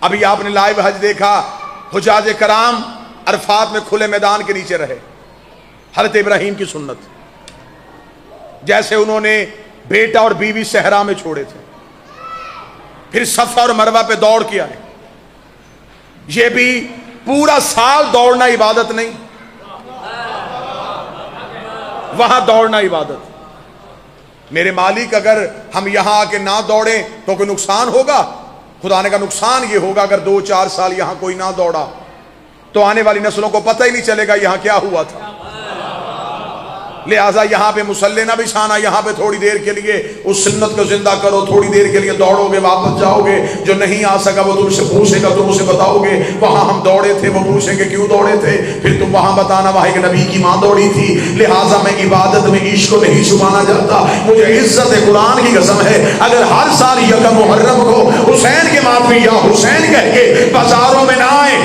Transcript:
ابھی آپ نے لائیو حج دیکھا، حجاج کرام عرفات میں کھلے میدان کے نیچے رہے. حضرت ابراہیم کی سنت، جیسے انہوں نے بیٹا اور بیوی صحرا میں چھوڑے تھے، پھر صفا اور مروہ پہ دوڑ کے آئے. یہ بھی پورا سال دوڑنا عبادت نہیں، وہاں دوڑنا عبادت. میرے مالک اگر ہم یہاں آ کے نہ دوڑیں تو کوئی نقصان ہوگا؟ خدا نے کا نقصان یہ ہوگا اگر 2-4 سال یہاں کوئی نہ دوڑا تو آنے والی نسلوں کو پتہ ہی نہیں چلے گا یہاں کیا ہوا تھا. لہٰذا یہاں پہ مصلی نہ بچھانا، یہاں پہ تھوڑی دیر کے لیے اس سنت کو زندہ کرو، تھوڑی دیر کے لیے دوڑو گے واپس جاؤ گے. جو نہیں آ سکا وہ تم سے پوچھے گا، تم اسے بتاؤ گے وہاں ہم دوڑے تھے، وہ پوچھیں گے کیوں دوڑے تھے، پھر تم وہاں بتانا وہاں ایک نبی کی ماں دوڑی تھی. لہٰذا میں عبادت میں عشق کو نہیں چھپانا چاہتا. مجھے عزت قرآن کی قسم ہے اگر ہر سال یکم محرم کو حسین کے ماتمی یا حسین کہہ کے بازاروں میں نہ آئے،